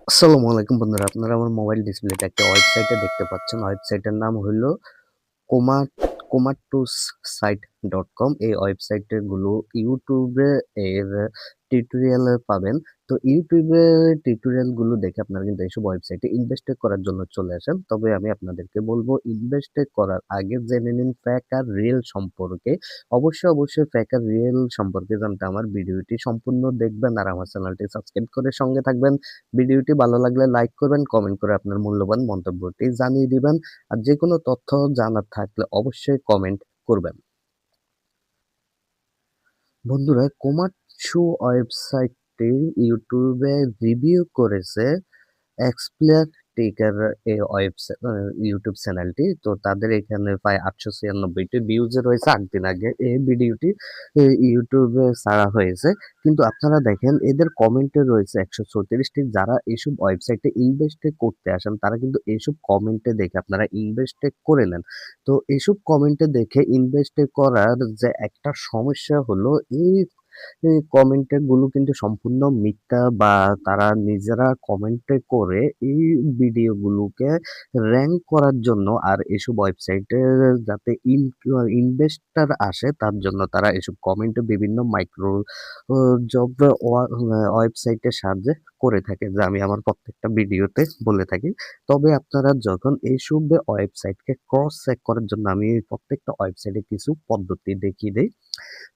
আসসালামু আলাইকুম বন্ধুরা, আপনারা আমার মোবাইল ডিসপ্লেতে একটা ওয়েবসাইটে দেখতে পাচ্ছেন। ওয়েবসাইটের নাম হইল কোমা কোমাটোসাইট.com। এই ওয়েবসাইটে গুলো ইউটিউবে এর টিউটোরিয়াল পাবেন। তো ইউটিউবে টিউটোরিয়াল গুলো দেখে আপনারা কিন্তু এইসব ওয়েবসাইটে ইনভেস্ট করার জন্য চলে আসেন। তবে আমি আপনাদেরকে বলবো ইনভেস্ট করার আগে জেনে নিন ফেক আর রিয়েল সম্পর্কে। অবশ্যই ফেক আর রিয়েল সম্পর্কে জানতে আমার ভিডিওটি সম্পূর্ণ দেখবেন আর আমার চ্যানেলটি সাবস্ক্রাইব করে সঙ্গে থাকবেন। ভিডিওটি ভালো লাগলে লাইক করবেন, কমেন্ট করে আপনার মূল্যবান মন্তব্যটি জানিয়ে দিবেন। আর যেকোনো তথ্য জানার থাকলে অবশ্যই কমেন্ট করবেন। বন্ধুরা, কোমাৎসু ওয়েবসাইটটি ইউটিউবে রিভিউ করেছে এক্সপ্লেয়ার টেকার এই ইউটিউব চ্যানেলটি। তো তাদের এখানে প্রায় 896টি ভিউজ রয়েছে ৮ দিন আগে এই ভিডিওটি ইউটিউবে ছাড়া হয়েছে। কিন্তু আপনারা দেখেন এদের কমেন্টে রয়েছে ১৩৪টি। যারা এইসব ওয়েবসাইটে ইনভেস্ট করতে আসেন তারা কিন্তু এইসব কমেন্টে দেখে আপনারা ইনভেস্ট করে নেন। তো এইসব কমেন্টে দেখে ইনভেস্ট করার যে একটা সমস্যা হলো এই কমেন্টে গুলো কিন্তু সম্পূর্ণ মিথ্যা বা তারা নিজেরা কমেন্টে করে এই ভিডিওগুলোকে র‍্যাংক করার জন্য আর এসব ওয়েবসাইটে যাতে ইনভেস্টর আসে তার জন্য তারা এসব কমেন্টে বিভিন্ন মাইক্রো জব ওয়েবসাইটের সাহায্যে করে থাকে, যা আমি আমার প্রত্যেকটা ভিডিওতে বলে থাকি। তবে আপনারা যখন এইসব ওয়েবসাইটকে ক্রস চেক করার জন্য আমি প্রত্যেকটা ওয়েবসাইটে কিছু পদ্ধতি দেখিয়ে দেই।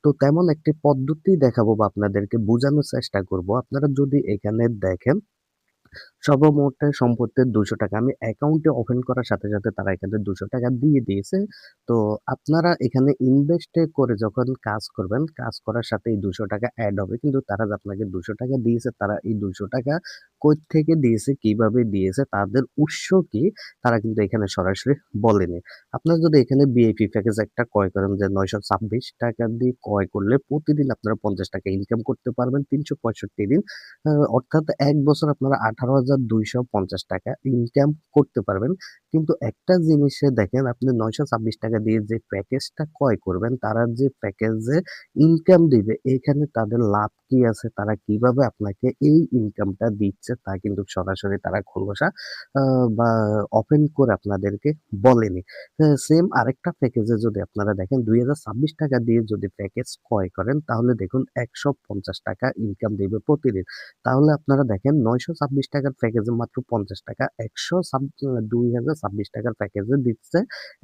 তো তেমন একটি পদ্ধতি দেখাবো বা আপনাদেরকে বোঝানোর চেষ্টা করব। আপনারা যদি এখানে দেখেন সর্বমোট সম্পত্তির ৳২০০ আমি অ্যাকাউন্টে ওপেন করার সাথে তারা এখানে ৳২০০ দিয়ে দিয়েছে। তো আপনারা এখানে ইনভেস্ট করে যখন কাজ করবেন, কাজ করার সাথে এই ৳২০০ এড হবে। কিন্তু তারা যে আপনাকে ৳২০০ দিয়েছে, তারা এই ৳২০০ কই থেকে দিয়েছে, কিভাবে দিয়েছে, তাদের উৎস কি, তারা কিন্তু এখানে সরাসরি বলেনি। আপনারা যদি এখানে ভিআইপি প্যাকেজ একটা ক্রয় করেন যে ৳৯২৬ দিয়ে ক্রয় করলে প্রতিদিন আপনারা ৳৫০ ইনকাম করতে পারবেন ৩৬৫ দিন। অর্থাৎ ১ বছর আপনারা ৳১৮,২৫০ ইনকাম করতে পারবেন। কিন্তু একটা জিনিসে দেখেন আপনি ৳৯২৬ দিয়ে যে প্যাকেজটা ক্রয় করবেন, তারা যে প্যাকেজে ইনকাম দিবে এখানে তাদের লাভ কি আছে? তারা কিভাবে আপনাকে এই ইনকামটা দিচ্ছে তা কিন্তু সরাসরি তারা খোলসা আ বা ওপেন করে আপনাদেরকে বলেনি। সেম আরেকটা প্যাকেজে যদি আপনারা দেখেন ৳২০২৬ দিয়ে যদি প্যাকেজ ক্রয় করেন তাহলে দেখুন ৳১৫০ ইনকাম দিবে প্রতিদিন। তাহলে আপনারা দেখেন ৳৯২৬ র প্যাকেজে মাত্র ৳৫০ ৳২০২৬ প্যাকেজে দিচ্ছে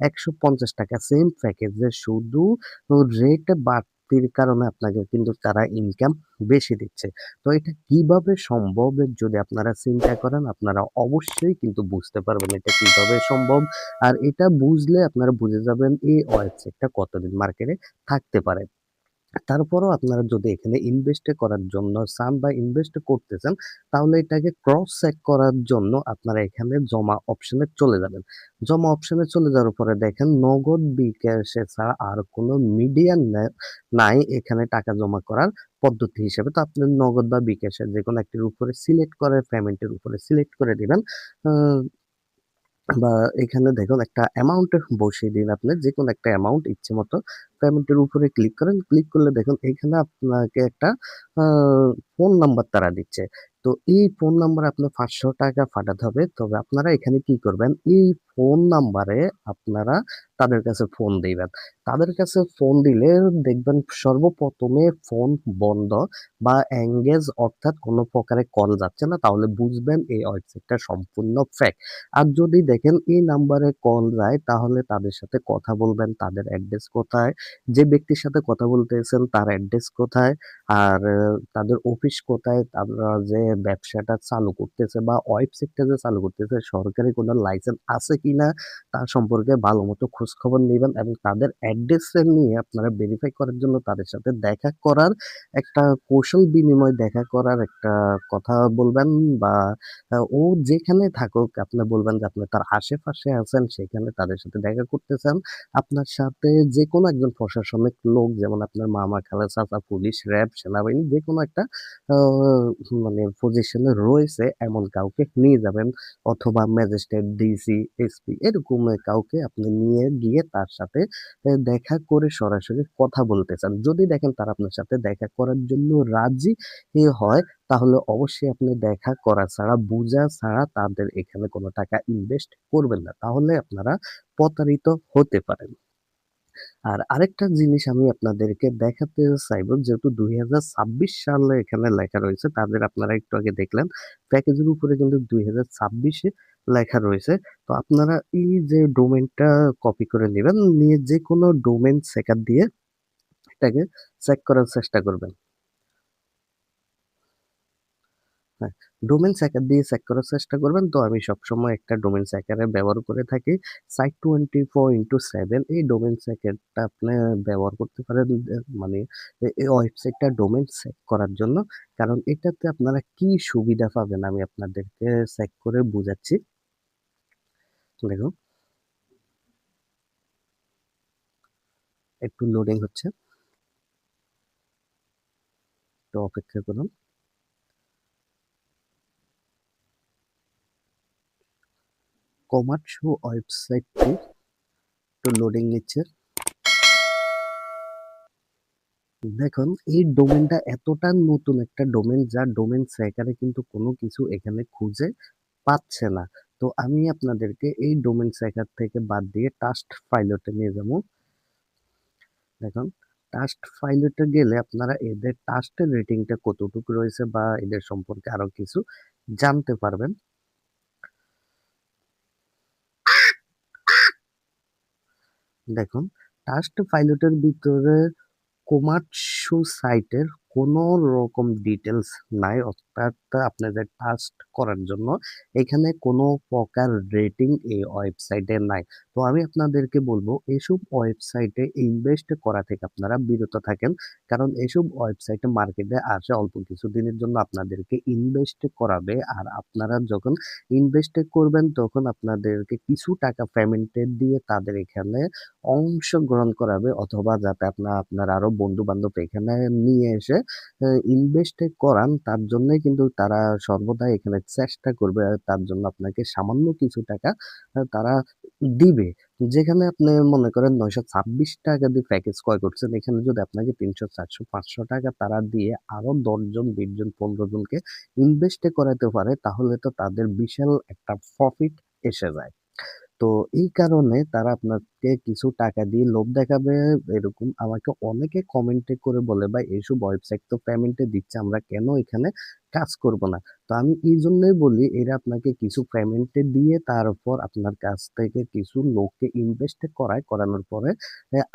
৳১৫০ সেম প্যাকেজে শুধু রেট বাড়তির কারণে আপনাকে কিন্তু তারা ইনকাম বেশি দিচ্ছে। তো এটা কিভাবে সম্ভব যদি আপনারা চিন্তা করেন আপনারা অবশ্যই কিন্তু বুঝতে পারবেন এটা কিভাবে সম্ভব। আর এটা বুঝলে আপনারা বুঝে যাবেন এই ওয়েবসাইটটা কতদিন মার্কেটে থাকতে পারে। তারপরও আপনারা যদি এখানে ইনভেস্ট করার জন্য চান বা ইনভেস্ট করতে চান, তাহলে এটাকে ক্রস চেক করার জন্য আপনারা এখানে জমা অপশনে চলে যাবেন। জমা অপশনে চলে যাওয়ার পরে দেখেন নগদ বিকাশে ছাড়া আর কোনো মিডিয়াম নাই এখানে টাকা জমা করার পদ্ধতি হিসেবে। তো আপনি নগদ বা বিকাশের যেকোনো একটির উপরে সিলেক্ট করে পেমেন্টের উপরে সিলেক্ট করে দিবেন। আ বা এখানে দেখুন একটা অ্যামাউন্ট বসিয়ে দিন আপনি। যেকোনো একটা অ্যামাউন্ট ইচ্ছেমতো পেমেন্টের উপরে ক্লিক করেন। ক্লিক করলে দেখুন এখানে আপনাকে একটা আ ফোন নাম্বার তারা দিচ্ছে। তো এই ফোন নাম্বারে আপনার ৳৫০০ পাঠাতে হবে। তবে আপনারা এখানে কি করবেন, এই ফোন নাম্বারে আপনারা তাদের কাছে ফোন দিবেন। তাদের কাছে ফোন দিলে দেখবেন সর্বপ্রথমে ফোন বন্ধ বা এনগেজ অর্থাৎ কোন প্রকারে কল যাচ্ছে না। তাহলে বুঝবেন এই ওয়েবসাইটটা সম্পূর্ণ ফেক। আর যদি দেখেন এই নাম্বারে কল যায় তাহলে তাদের সাথে কথা বলবেন। তাদের অ্যাড্রেস কোথায়? যে ব্যক্তির সাথে কথা বলতেছেন তার অ্যাড্রেস কোথায়? আর তাদের অফিস কোথায়? তারা যে ব্যবসাটা চালু করতেছে বা ওয়েবসাইটটা যে চালু করতেছে সরকারি কোনো লাইসেন্স আছে কিনা তার সম্পর্কে ভালোমতো খোঁজখবর নিবেন এবং তাদের অ্যাড্রেস নিয়ে আপনারা ভেরিফাই করার জন্য তাদের সাথে দেখা করার একটা কৌশল বিনিময় দেখা করার একটা কথা বলবেন বা ও যেখানে থাকুক আপনি বলবেন যে আপনি তার আশেপাশে আছেন সেখানে তাদের সাথে দেখা করতে চান। আপনার সাথে যেকোনো একজন প্রশাসনিক লোক যেমন আপনার মামা, খালা, চাচা, পুলিশ, র‍্যাব, সেনাবাহিনী যেকোনো একটা আ মানে পজিশনে রয়েছে এমন কাউকে নিয়ে যাবেন অথবা ম্যাজিস্ট্রেট, ডিসি, এসপি এরকম কাউকে আপনি নিয়ে গিয়ে তার সাথে দেখা করে সরাসরি কথা বলতে চান। যদি দেখেন তারা আপনার সাথে দেখা করার জন্য রাজি হয়, তাহলে অবশ্যই আপনি দেখা করা ছাড়া, বুঝা ছাড়া তাদের এখানে কোনো টাকা ইনভেস্ট করবেন না। তাহলে আপনারা প্রতারিত হতে পারেন। আর আরেকটা জিনিস আমি আপনাদেরকে দেখাতে চাইবো, যেহেতু ২০২৬ সালে এখানে লেখা রয়েছে, তাদের আপনারা একটু আগে দেখলেন প্যাকেজের উপরে কিন্তু ২০২৬ এ লেখা রয়েছে। তো আপনারা এই যে ডোমেইনটা কপি করে নিবেন, নিয়ে যেকোনো ডোমেইন চেকার দিয়ে এটাকে চেক করার চেষ্টা করবেন। হ্যাঁ, ডোমেইন চেকার দিয়ে চেক করার চেষ্টা করবেন। তো আমি সবসময় একটা ডোমেইন চেকারে ব্যবহার করে থাকি। Site24x7 এই ডোমেইন চেকারটা আপনি ব্যবহার করতে পারেন, মানে এই ওয়েবসাইটটা ডোমেইন চেক করার জন্য। কারণ এটাতে আপনারা কি সুবিধা পাবেন আমি আপনাদেরকে চেক করে বুঝাচ্ছি। দেখুন, একটু লোডিং হচ্ছে। একটু অপেক্ষা করুন। কমার্শো ওয়েবসাইটটি একটু লোডিং নিচ্ছে। দেখুন, এই ডোমেইনটা এতটা নতুন একটা ডোমেইন, যা ডোমেইন চেকারে কিন্তু কোনো কিছু এখানে খুঁজে পাচ্ছে না। তো আমি আপনাদেরকে এই ডোমেইন চেকার থেকে বাদ দিয়ে টাস্ট পাইলটে নিয়ে যাবো। দেখুন, টাস্ট পাইলটে গেলে আপনারা এদের টাস্টের রেটিংটা কতটুকু রয়েছে বা এদের সম্পর্কে আরো কিছু জানতে পারবেন। দেখুন, টাস্ট পাইলটের ভিতরে কোমাটসু সাইটের কোনো রকম ডিটেলস নাই, অর্থাৎ আপনাদের টাস্ক করার জন্য এখানে কোনো প্রকার রেটিং এই ওয়েবসাইটে নাই। তো আমি আপনাদেরকে বলবো এসব ওয়েবসাইটে ইনভেস্ট করা থেকে আপনারা বিরত থাকেন। কারণ এসব ওয়েবসাইটে মার্কেটে আসে অল্প কিছুদিনের জন্য আপনাদেরকে ইনভেস্ট করাবে। আর আপনারা যখন ইনভেস্ট করবেন তখন আপনাদেরকে কিছু টাকা পেমেন্ট দিয়ে তাদের এখানে অংশগ্রহণ করাবে, অথবা যাতে আপনার আরো বন্ধু-বান্ধব এখানে নিয়ে এসে ইনভেস্ট করান, তার জন্যই কিন্তু তারা সর্বদা এখানে চেষ্টা করবে। তার জন্য আপনাকে সামান্য কিছু টাকা তারা দিবে। যেখানে আপনি মনে করেন ৳৯২৬ দিয়ে প্যাকেজ ক্রয় করছেন, এখানে যদি আপনাকে ৳৩০০, ৳৪০০, ৳৫০০ তারা দিয়ে আরো ১০ জন, ২০ জন, ১৫ জনকে ইনভেস্ট করাতে পারে, তাহলে তো তাদের বিশাল একটা প্রফিট এসে যায়। তো এই কারণে তারা আপনাকে কিছু টাকা দিয়ে লোভ দেখাবে। এরকম আমাকে অনেকে কমেন্টে করে বলে, "ভাই এইসব ওয়েবসাইট তো পেমেন্টে দিচ্ছে, আমরা কেন এখানে কাজ করব না?" তো আমি এইজন্যই বলি এরা আপনাকে কিছু পেমেন্টে দিয়ে তারপর আপনার কাছ থেকে কিছু লোককে ইনভেস্ট করায়, করানোর পরে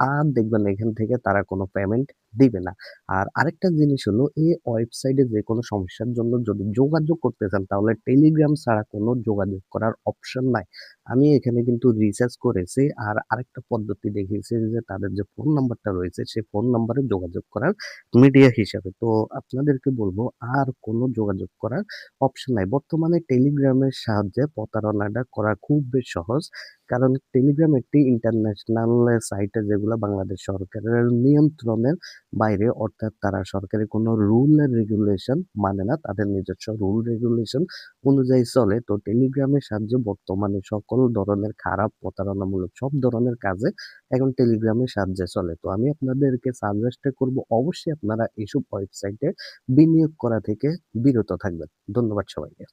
আর দেখবেন এখান থেকে তারা কোনো পেমেন্ট দিবে না। আর আরেকটা জিনিস হলো, এই ওয়েবসাইটে যেকোনো সমস্যার জন্য যদি যোগাযোগ করতে চান তাহলে টেলিগ্রাম ছাড়া কোনো যোগাযোগ করার অপশন নাই। আমি এখানে কিন্তু রিসার্চ করেছি। আর আরেকটা পদ্ধতি দেখিয়েছি যে তাদের যে ফোন নাম্বারটা রয়েছে সেই ফোন নাম্বারে যোগাযোগ করার মিডিয়া হিসাবে। তো আপনাদেরকে বলব আর কোনো যোগাযোগ করার অপশন নাই। বর্তমানে টেলিগ্রামের সাহায্যে প্রতারণাটা করা খুব বেশ সহজ। কারণ টেলিগ্রাম একটি ইন্টারন্যাশনাল সাইট, যেগুলা বাংলাদেশ সরকারের নিয়ন্ত্রণের বাইরে, অর্থাৎ তারা সরকারি কোনো রুল রেগুলেশন মানে না, তাদের নিজস্ব রুল রেগুলেশন অনুযায়ী চলে। তো টেলিগ্রামের সাহায্যে বর্তমানে সকল ধরনের খারাপ, প্রতারণামূলক সব ধরনের কাজে এখন টেলিগ্রামের সাহায্যে চলে। তো আমি আপনাদেরকে সাজেস্ট করব অবশ্যই আপনারা এসব ওয়েবসাইটে বিনিয়োগ করা থেকে বিরত থাকবেন। ধন্যবাদ সবাইকে।